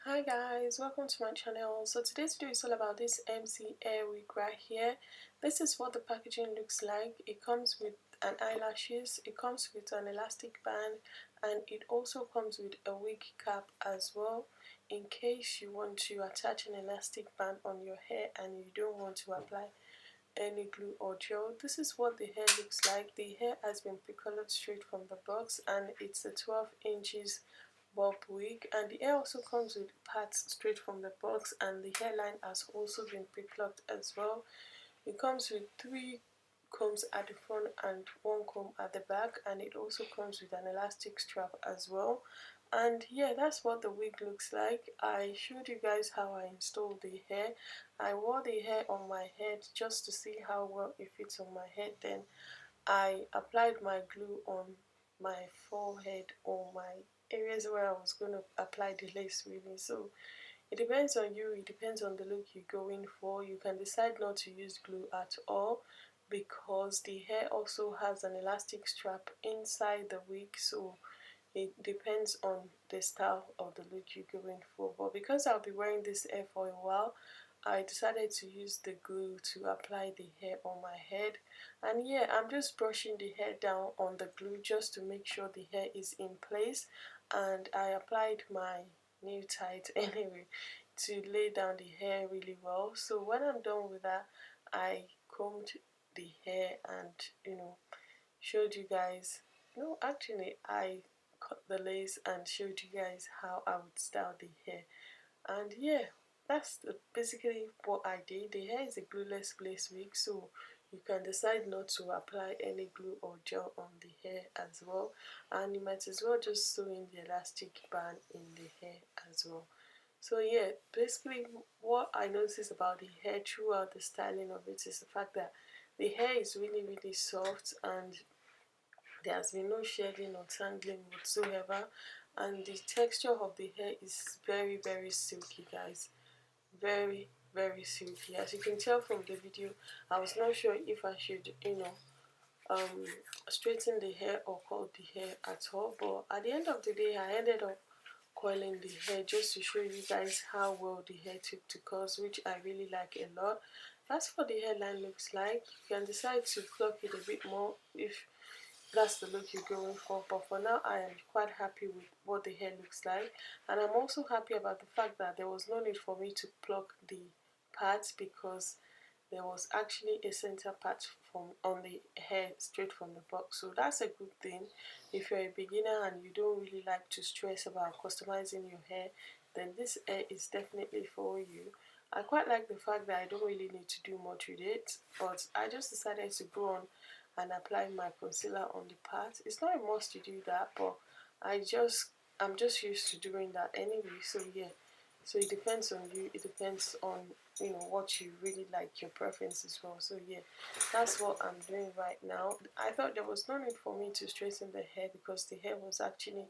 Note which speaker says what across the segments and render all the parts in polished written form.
Speaker 1: Hi guys, welcome to my channel. So today's video is all about this MCHAIRWIG right here. This is what the packaging looks like. It comes with an eyelashes, it comes with an elastic band, and it also comes with a wig cap as well, in case you want to attach an elastic band on your hair and you don't want to apply any glue or gel. This is what the hair looks like. The hair has been pre-colored straight from the box, and it's a 12 inches bob wig, and the hair also comes with parts straight from the box, and the hairline has also been pre-plucked as well. It comes with 3 combs at the front and 1 comb at the back, and it also comes with an elastic strap as well. And yeah, that's what the wig looks like. I showed you guys how I installed the hair. I wore the hair on my head just to see how well it fits on my head. Then I applied my glue on my forehead or my areas where I was going to apply the lace really. So it depends on you, it depends on the look you're going for. You can decide not to use glue at all, because the hair also has an elastic strap inside the wig, so it depends on the style of the look you're going for. But because I'll be wearing this hair for a while, I decided to use the glue to apply the hair on my head. And yeah, I'm just brushing the hair down on the glue just to make sure the hair is in place. And I applied my nail tight anyway to lay down the hair really well. So when I'm done with that, I combed the hair and showed you guys. No, actually, I cut the lace and showed you guys how I would style the hair. And yeah, that's basically what I did. The hair is a glueless lace wig, so you can decide not to apply any glue or gel on the hair as well, and you might as well just sew in the elastic band in the hair as well. So yeah, basically what I noticed about the hair throughout the styling of it is the fact that the hair is really soft, and there has been no shedding or tangling whatsoever, and the texture of the hair is very silky, guys. Very silky. As you can tell from the video, I was not sure if I should um straighten the hair or curl the hair at all, but at the end of the day I ended up coiling the hair just to show you guys how well the hair took to curls, which I really like a lot. That's what the hairline looks like. You can decide to pluck it a bit more if that's the look you're going for, but for now I am quite happy with what the hair looks like. And I'm also happy about the fact that there was no need for me to pluck the parts, because there was actually a center part from on the hair straight from the box. So that's a good thing. If you're a beginner and you don't really like to stress about customizing your hair, then this hair is definitely for you. I quite like the fact that I don't really need to do much with it, but I just decided to go on and apply my concealer on the part. It's not a must to do that, but I'm just used to doing that anyway. So yeah, so it depends on you. It depends on what you really like, your preference as well. So yeah, that's what I'm doing right now. I thought there was no need for me to straighten the hair, because the hair was actually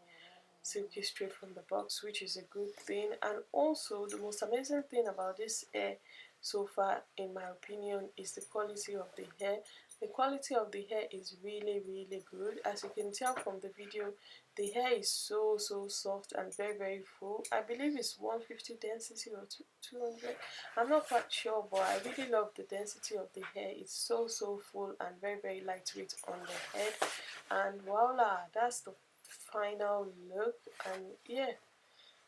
Speaker 1: silky straight from the box, which is a good thing. And also the most amazing thing about this hair so far, in my opinion, is the quality of the hair. The quality of the hair is really good. As you can tell from the video, the hair is so soft and very full. I believe it's 150 density or 200. I'm not quite sure, but I really love the density of the hair. It's so full and very lightweight on the head. And voila, that's the final look. And yeah,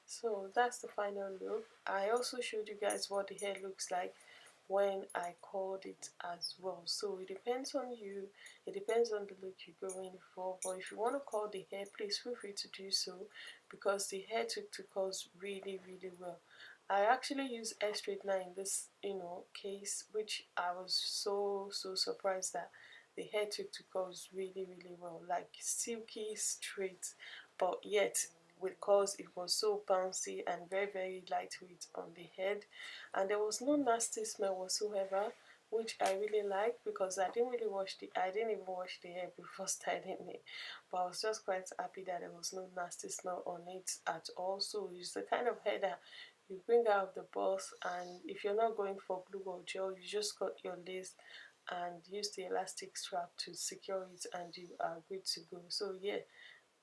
Speaker 1: so that's the final look. I also showed you guys what the hair looks like when I called it as well. So it depends on you, it depends on the look you're going for. But if you want to call the hair, please feel free to do so, because the hair took to curls really well. I actually use hair straightener in this case, which I was so surprised that the hair took to curls really well, like silky straight, but yet with curls it was so bouncy and very lightweight on the head. And there was no nasty smell whatsoever, which I really like, because I didn't even wash the hair before styling it. But I was just quite happy that there was no nasty smell on it at all. So it's the kind of hair that you bring out of the box, and if you're not going for glue or gel, you just cut your lace and use the elastic strap to secure it, and you are good to go. So yeah,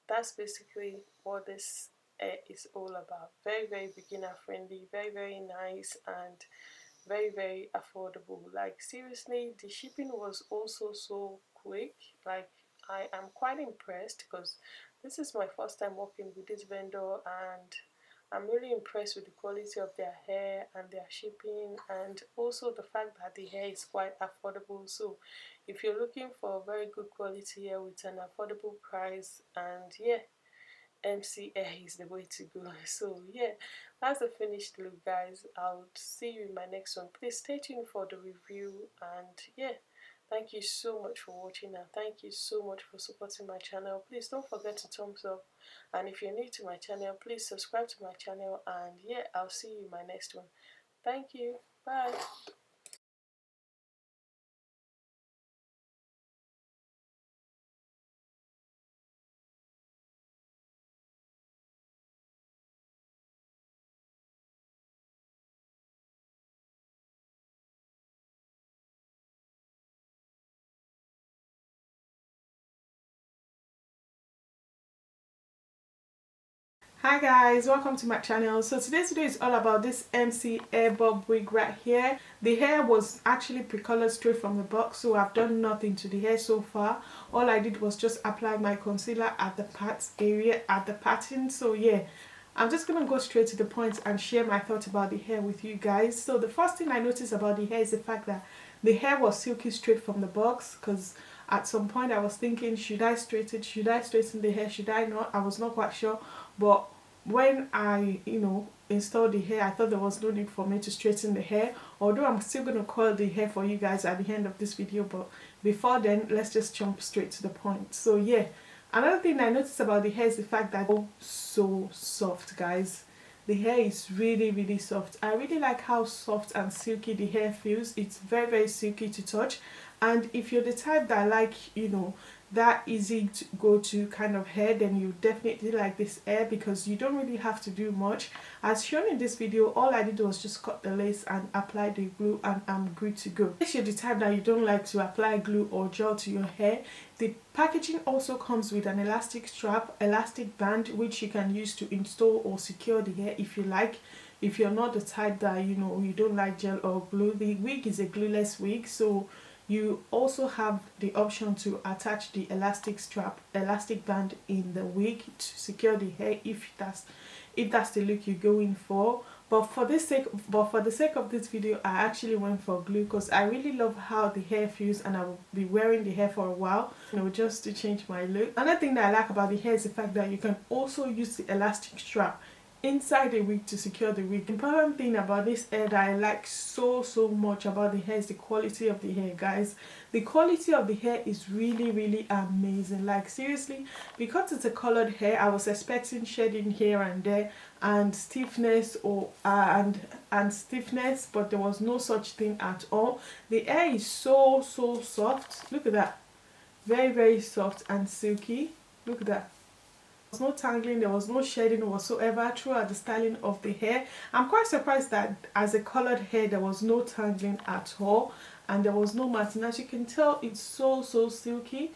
Speaker 1: that's basically what this hair is all about. Very, very beginner friendly, very, very nice, and very, very affordable. Like seriously, the shipping was also so quick. Like I am quite impressed because this is my first time working with this vendor, and I'm really impressed with the quality of their hair and their shipping, and also the fact that the hair is quite affordable. So if you're looking for a very good quality hair with an affordable price, and yeah, MCHAIRWIG is the way to go. So yeah, that's the finished look, guys. I'll see you in my next one. Please stay tuned for the review, and yeah, thank you so much for watching, and thank you so much for supporting my channel. Please don't forget to thumbs up, and if you're new to my channel, please subscribe to my channel, and yeah, I'll see you in my next one. Thank you. Bye.
Speaker 2: Hi guys, welcome to my channel. So today's video is all about this MC Hair Bob wig right here. The hair was actually pre-colored straight from the box, so I've done nothing to the hair so far. All I did was just apply my concealer at the parts area, at the pattern. So yeah, I'm just gonna go straight to the point and share my thoughts about the hair with you guys. So the first thing I noticed about the hair is the fact that the hair was silky straight from the box, because at some point I was thinking, should I straighten it, should I straighten the hair, should I not? I was not quite sure. But when I installed the hair, I thought there was no need for me to straighten the hair, although I'm still going to curl the hair for you guys at the end of this video. But before then, let's just jump straight to the point. So yeah, another thing I noticed about the hair is the fact that it's so soft, guys. The hair is really, really soft. I really like how soft and silky the hair feels. It's very, very silky to touch. And if you're the type that like that easy to go to kind of hair, then you definitely like this hair, because you don't really have to do much. As shown in this video, all I did was just cut the lace and apply the glue, and I'm good to go. If you're the type that you don't like to apply glue or gel to your hair, the packaging also comes with an elastic strap, elastic band, which you can use to install or secure the hair if you like. If you're not the type that you don't like gel or glue, the wig is a glueless wig, so you also have the option to attach the elastic strap, elastic band in the wig to secure the hair if that's the look you're going for. But for the sake of this video, I actually went for glue because I really love how the hair feels, and I will be wearing the hair for a while, just to change my look. Another thing that I like about the hair is the fact that you can also use the elastic strap inside the wig to secure the wig. The important thing about this hair that I like so much about the hair is the quality of the hair, guys. The quality of the hair is really, really amazing. Like seriously, because it's a colored hair, I was expecting shedding here and there and stiffness, or and stiffness, but there was no such thing at all. The hair is so soft. Look at that. Very, very soft and silky. Look at that. Was no tangling, there was no shedding whatsoever throughout the styling of the hair. I'm quite surprised that as a colored hair there was no tangling at all, and there was no matting. As you can tell, it's so silky.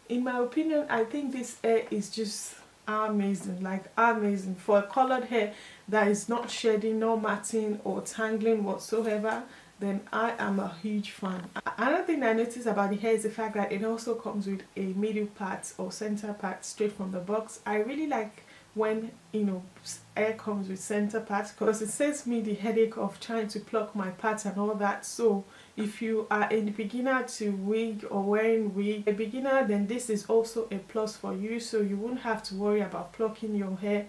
Speaker 2: In my opinion, I think this hair is just amazing, like amazing. For a colored hair that is not shedding, no matting or tangling whatsoever, then I am a huge fan. Another thing I noticed about the hair is the fact that it also comes with a middle part or center part straight from the box. I really like when hair comes with center parts, because it saves me the headache of trying to pluck my parts and all that. So if you are a beginner to wig or wearing wig, a beginner, then this is also a plus for you, so you won't have to worry about plucking your hair,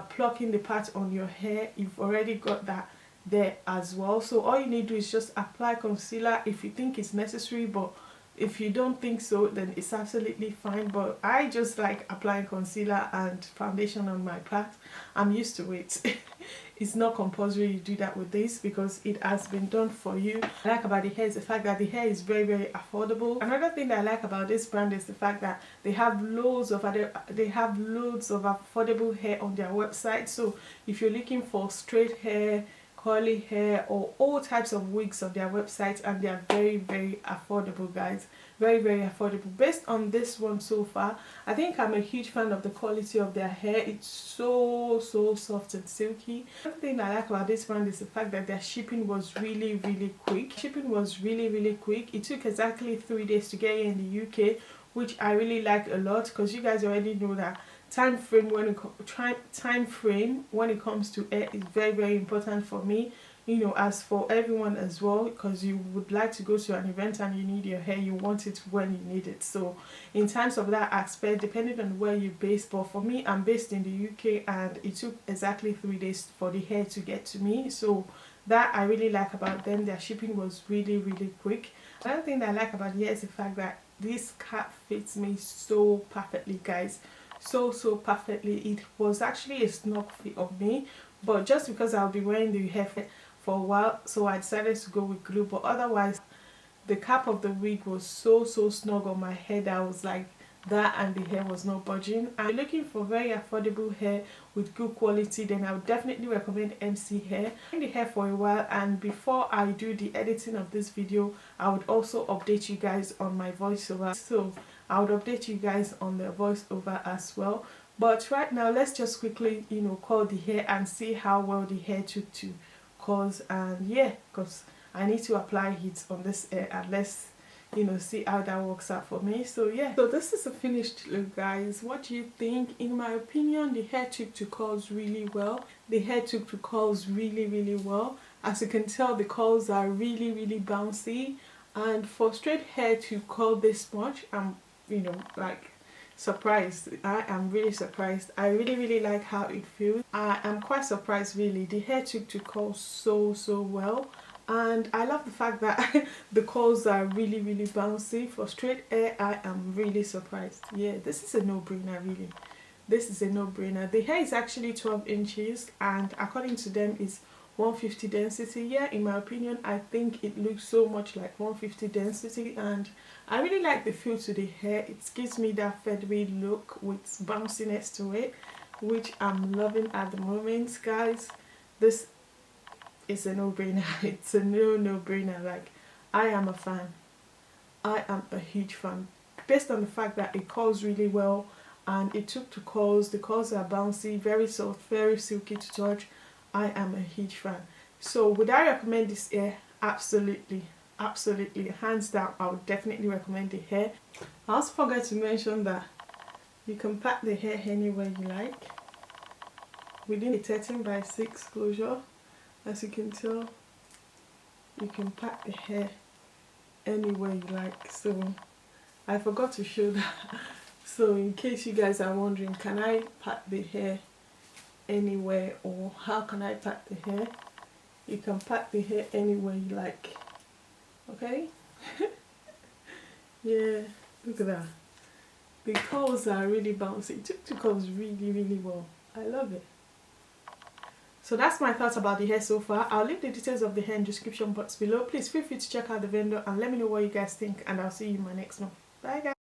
Speaker 2: plucking the part on your hair. You've already got that there as well. So all you need to do is just apply concealer if you think it's necessary, but if you don't think so, then it's absolutely fine. But I just like applying concealer and foundation on my part. I'm used to it. It's not compulsory you do that with this, because it has been done for you. What I like about the hair is the fact that the hair is very, very affordable. Another thing that I like about this brand is the fact that they have loads of affordable hair on their website. So if you're looking for straight hair, curly hair or all types of wigs on their website, and they are very affordable, guys. Very affordable. Based on this one so far, I think I'm a huge fan of the quality of their hair. It's so soft and silky. Another thing I like about this brand is the fact that their shipping was really quick. Shipping was really quick. It took exactly 3 days to get here in the UK, which I really like a lot, because you guys already know that time frame when it comes to hair is very important for me, you know, as for everyone as well, because you would like to go to an event and you need your hair, you want it when you need it. So in terms of that aspect, depending on where you're based, but for me, I'm based in the UK and it took exactly 3 days for the hair to get to me. So that I really like about them. Their shipping was really quick. Another thing that I like about the hair is the fact that this cap fits me so perfectly, guys. So perfectly. It was actually a snug fit of me, but just because I'll be wearing the hair for a while, so I decided to go with glue. But otherwise, the cap of the wig was so snug on my head. I was like that, and the hair was not budging. I'm looking for very affordable hair with good quality, then I would definitely recommend MC Hair. I'm in the hair for a while, and before I do the editing of this video, I would also update you guys on my voiceover. So I would update you guys on the voiceover as well. But right now, let's just quickly, you know, curl the hair and see how well the hair took to curls. And yeah, because I need to apply heat on this hair, and let's, you know, see how that works out for me. So yeah, so this is a finished look, guys. What do you think? In my opinion, the hair took to curls really well. The hair took to curls really well. As you can tell, the curls are really bouncy, and for straight hair to curl this much, I'm, you know, like surprised. I am really surprised. I really like how it feels. I am quite surprised, really. The hair took to curl so well, and I love the fact that the curls are really bouncy. For straight hair, I am really surprised. Yeah, this is a no-brainer, really. This is a no-brainer. The hair is actually 12 inches, and according to them, it's 150 density. Yeah, in my opinion, I think it looks so much like 150 density, and I really like the feel to the hair. It gives me that feathery look with bounciness to it, which I'm loving at the moment, guys. This is a no-brainer. It's a no-brainer. Like, I am a fan. I am a huge fan, based on the fact that it curls really well, and it took to curls. The curls are bouncy, very soft, very silky to touch. I am a huge fan. So would I recommend this hair? Absolutely, hands down. I would definitely recommend the hair. I also forgot to mention that you can pack the hair anywhere you like within a 13x6 closure. As you can tell, you can pack the hair anywhere you like. So I forgot to show that. So in case you guys are wondering, can I pack the hair anywhere, or how can I pack the hair? You can pack the hair anywhere you like. Okay. Yeah, look at that. The curls are really bouncy. It took the curls really well. I love it. So that's my thoughts about the hair so far. I'll leave the details of the hair in the description box below. Please feel free to check out the vendor and let me know what you guys think, and I'll see you in my next one. Bye guys.